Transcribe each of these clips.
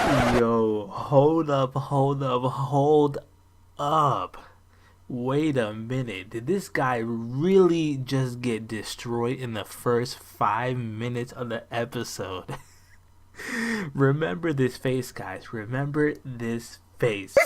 Yo, hold up. Wait a minute. Did this guy really just get destroyed in the first 5 minutes of the episode? Remember this face, guys. Remember this face.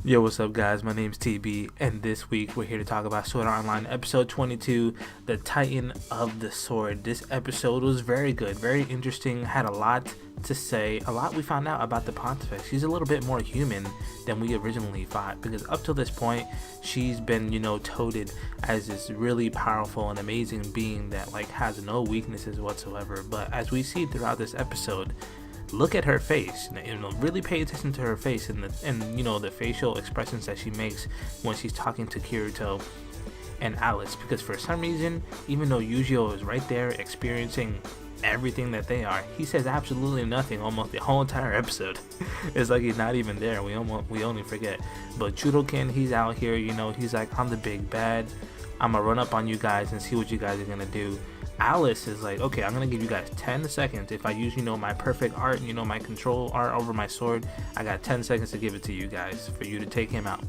Yo, what's up, guys? My name's TB, and this week we're here to talk about Sword Art Online episode 22, The Titan of the Sword. This episode was very good, very interesting, had a lot to say, a lot we found out about the Pontifex. She's a little bit more human than we originally thought, because up till this point, she's been, touted as this really powerful and amazing being that, has no weaknesses whatsoever. But as we see throughout this episode, look at her face, really pay attention to her face and the facial expressions that she makes when she's talking to Kirito and Alice, because for some reason, even though Yujiro is right there experiencing everything that they are, he says absolutely nothing almost the whole entire episode. It's like he's not even there. We only forget. But Chudokin, he's out here, he's like, I'm the big bad, I'm gonna run up on you guys and see what you guys are gonna do. Alice is like, okay, I'm gonna give you guys 10 seconds. If I use, my perfect art, my control art over my sword, I got 10 seconds to give it to you guys for you to take him out.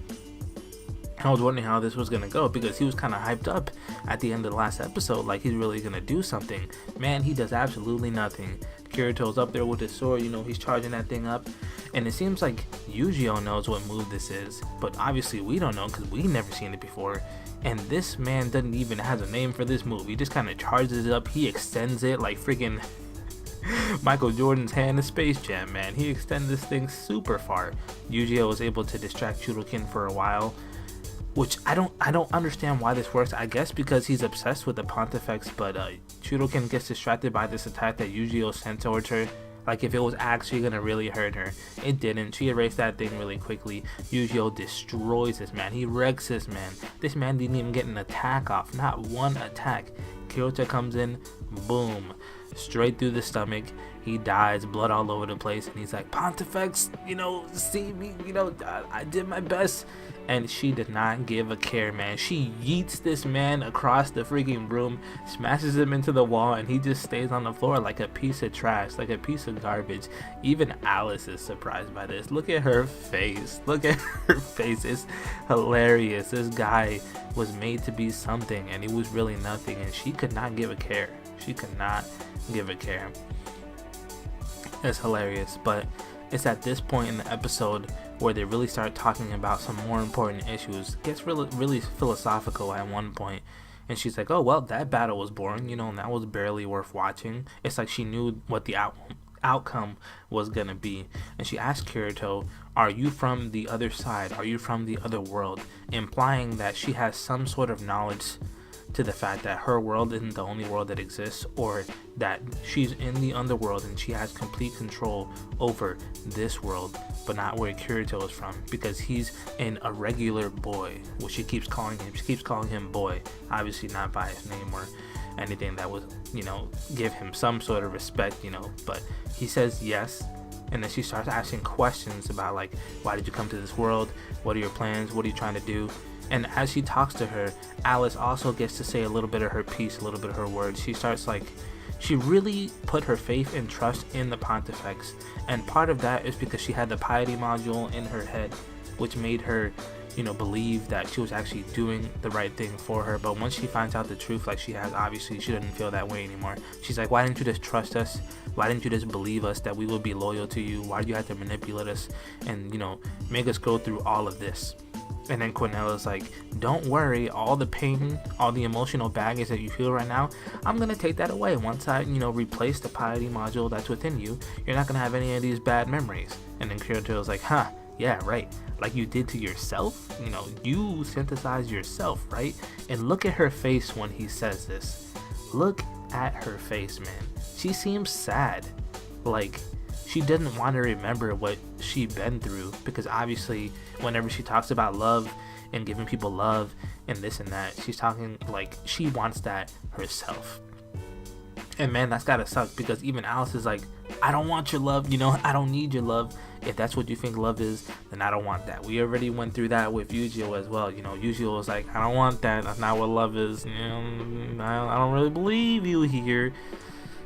I was wondering how this was gonna go, because he was kind of hyped up at the end of the last episode, like he's really gonna do something. Man, he does absolutely nothing. Kirito's up there with his sword, he's charging that thing up, and it seems like Yujiro knows what move this is, but obviously we don't know because we've never seen it before. And this man doesn't even have a name for this move. He just kind of charges it up. He extends it like freaking Michael Jordan's hand in Space Jam, man. He extends this thing super far. Yujiro was able to distract Chudokin for a while, which I don't understand why this works. I guess because he's obsessed with the Pontifex, but Chudokin gets distracted by this attack that Yujiro sent towards her. Like if it was actually gonna really hurt her, it didn't. She erased that thing really quickly. Yujiro destroys this man. He wrecks this man. This man didn't even get an attack off. Not one attack. Kirito comes in, boom, straight through the stomach. He dies, blood all over the place, and he's like, Pontifex, see me, I did my best. And she did not give a care, man. She yeets this man across the freaking room, smashes him into the wall, and he just stays on the floor like a piece of trash, like a piece of garbage. Even Alice is surprised by this. Look at her face. Look at her face. It's hilarious. This guy was made to be something, and he was really nothing, and she could not give a care. She could not give a care. It's hilarious, but it's at this point in the episode where they really start talking about some more important issues. It gets really philosophical at one point, and she's like, oh well, that battle was boring, and that was barely worth watching. It's like she knew what the outcome was gonna be, and she asked Kirito, are you from the other side? Are you from the other world? Implying that she has some sort of knowledge to the fact that her world isn't the only world that exists, or that she's in the underworld and she has complete control over this world, but not where Kirito is from, because he's a regular boy. Well, she keeps calling him boy, obviously not by his name or anything that would give him some sort of respect, but he says yes. And then she starts asking questions about, like, why did you come to this world? What are your plans? What are you trying to do? And as she talks to her, Alice also gets to say a little bit of her piece, a little bit of her words. She starts she really put her faith and trust in the Pontifex. And part of that is because she had the piety module in her head, which made her, believe that she was actually doing the right thing for her. But once she finds out the truth, like she has, obviously she doesn't feel that way anymore. She's like, why didn't you just trust us? Why didn't you just believe us that we will be loyal to you? Why do you have to manipulate us and, make us go through all of this? And then Quinella's like, don't worry, all the pain, all the emotional baggage that you feel right now, I'm going to take that away. Once I, replace the piety module that's within you, you're not going to have any of these bad memories. And then Kirito's like, huh, yeah, right. Like you did to yourself, you synthesized yourself, right? And look at her face when he says this. Look at her face, man. She seems sad. Like, she doesn't want to remember what she's been through, because obviously whenever she talks about love and giving people love and this and that, she's talking like she wants that herself. And man, that's gotta suck, because even Alice is like, I don't want your love, I don't need your love. If that's what you think love is, then I don't want that. We already went through that with Yujiro as well. Yujiro was like, I don't want that. That's not what love is. I don't really believe you here.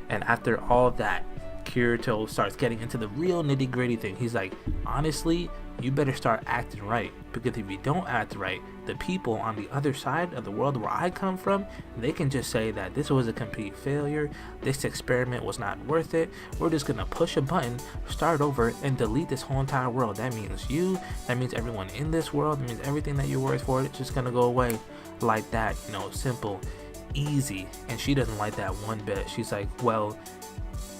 And after all that, Kirito starts getting into the real nitty gritty thing. He's like, honestly, you better start acting right, because if you don't act right, the people on the other side of the world where I come from, they can just say that this was a complete failure, this experiment was not worth it, we're just gonna push a button, start over, and delete this whole entire world. That means you, that means everyone in this world, that means everything that you worked for, it's just gonna go away like that. Simple, easy. And she doesn't like that one bit. She's like, well,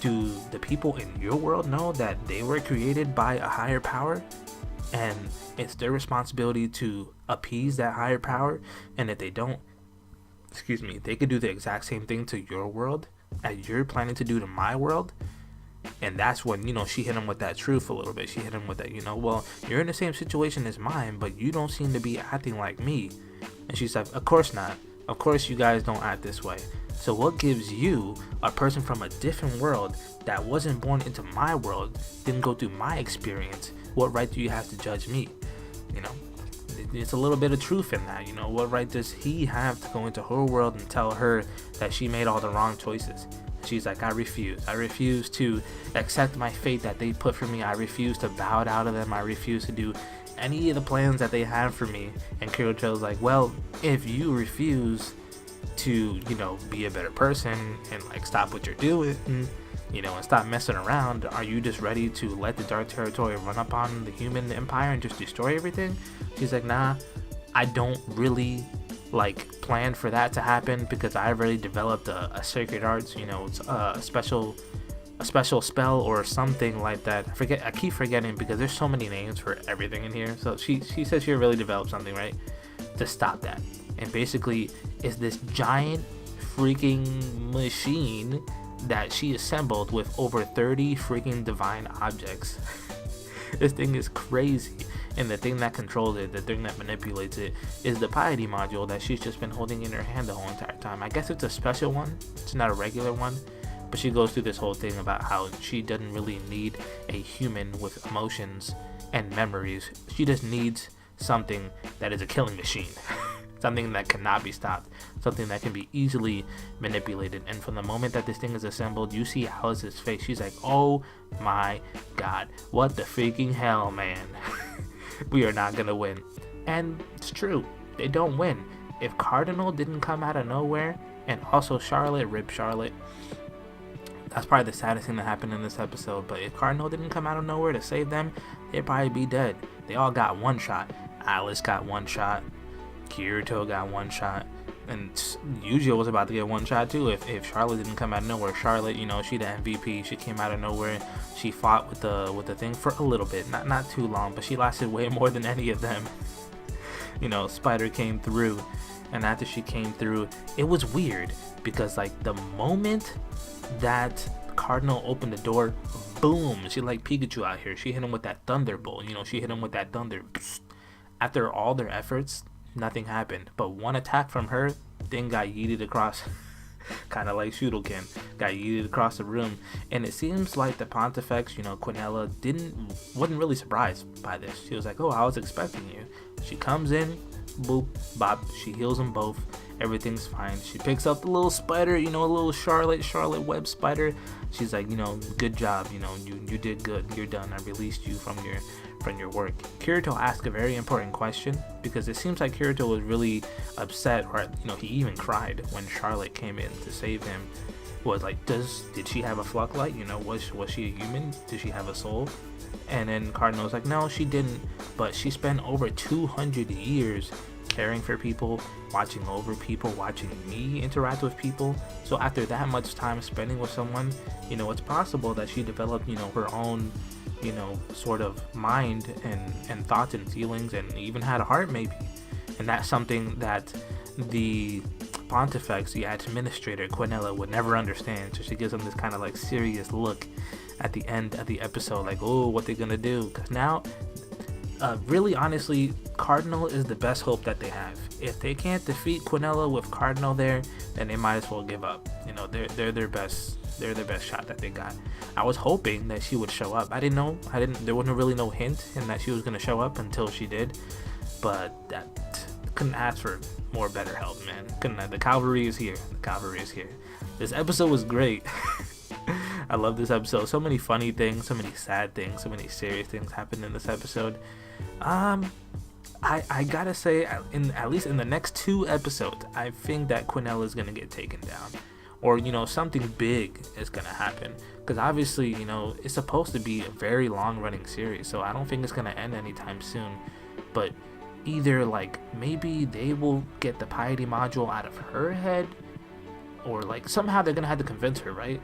do the people in your world know that they were created by a higher power, and it's their responsibility to appease that higher power? And if they don't, they could do the exact same thing to your world as you're planning to do to my world. And that's when, she hit him with that truth a little bit. She hit him with that, well, you're in the same situation as mine, but you don't seem to be acting like me. And she's like, of course not. Of course you guys don't act this way. So what gives you, a person from a different world that wasn't born into my world, didn't go through my experience, what right do you have to judge me? It's a little bit of truth in that. What right does he have to go into her world and tell her that she made all the wrong choices? She's like, I refuse to accept my fate that they put for me. I refuse to bow down to them. I refuse to do any of the plans that they have for me. And Kirito's like, well, if you refuse to be a better person and stop what you're doing, and stop messing around, are you just ready to let the dark territory run up on the human empire and just destroy everything? She's like, nah, I don't really plan for that to happen, because I've already developed a sacred arts, it's a special spell or something like that. I keep forgetting because there's so many names for everything in here. So she says she really developed something, right, to stop that. And basically it's this giant freaking machine that she assembled with over 30 freaking divine objects. This thing is crazy. And the thing that controls it, the thing that manipulates it, is the piety module that she's just been holding in her hand the whole entire time. I guess it's a special one, it's not a regular one. But she goes through this whole thing about how she doesn't really need a human with emotions and memories. She just needs something that is a killing machine. Something that cannot be stopped. Something that can be easily manipulated. And from the moment that this thing is assembled, you see Alice's face. She's like, oh my god, what the freaking hell, man. We are not gonna win. And it's true, they don't win. If Cardinal didn't come out of nowhere, and also Charlotte, rip Charlotte, that's probably the saddest thing that happened in this episode. But if Cardinal didn't come out of nowhere to save them, they'd probably be dead. They all got one shot. Alice got one shot, Kirito got one shot, and Yujiro was about to get one shot too if Charlotte didn't come out of nowhere. Charlotte, she the MVP. She came out of nowhere. She fought with the thing for a little bit, not too long, but she lasted way more than any of them. Spider came through, and after she came through, it was weird because the moment that Cardinal opened the door, boom, she like Pikachu out here. She hit him with that thunderbolt. She hit him with that thunder. After all their efforts, nothing happened. But one attack from her, thing got yeeted across, kind of like Shudoken, got yeeted across the room. And it seems like the Pontifex, Quinella, wasn't really surprised by this. She was like, oh, I was expecting you. She comes in, boop, bop, she heals them both. Everything's fine. She picks up the little spider, a little Charlotte web spider. She's like, good job, you did good. You're done. I released you from your work. Kirito asked a very important question, because it seems like Kirito was really upset, or he even cried when Charlotte came in to save him. Was like, did she have a Fluck Light? Was she a human? Did she have a soul? And then Cardinal's like, no, she didn't, but she spent over 200 years caring for people, watching over people, watching me interact with people. So after that much time spending with someone, it's possible that she developed, her own, sort of mind and thoughts and feelings, and even had a heart maybe. And that's something that the Pontifex, the administrator, Quinella, would never understand. So she gives him this kind of serious look at the end of the episode, like, oh, what they gonna do? Because now Really, honestly, Cardinal is the best hope that they have. If they can't defeat Quinella with Cardinal there, then they might as well give up. You know, they're their best. They're their best shot that they got. I was hoping that she would show up. I didn't know. There wasn't really no hint in that she was gonna show up until she did. But that couldn't ask for more better help, man. Couldn't. The cavalry is here. The cavalry is here. This episode was great. I love this episode. So many funny things, so many sad things, so many serious things happened in this episode. I gotta say, at least in the next 2 episodes, I think that Quinella is gonna get taken down, or you know, something big is gonna happen. Because obviously, you know, it's supposed to be a very long-running series, so I don't think it's gonna end anytime soon. But either like maybe they will get the piety module out of her head, or like somehow they're gonna have to convince her, right?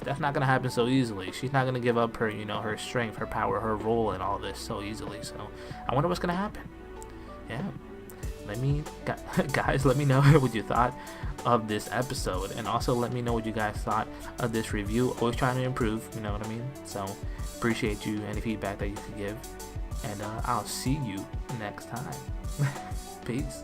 That's not gonna happen so easily. She's not gonna give up her, you know, her strength, her power, her role in all this so easily. So I wonder what's gonna happen. Yeah, guys, let me know what you thought of this episode, and also let me know what you guys thought of this review. Always trying to improve, you know what I mean? So appreciate you, any feedback that you could give, and I'll see you next time. Peace.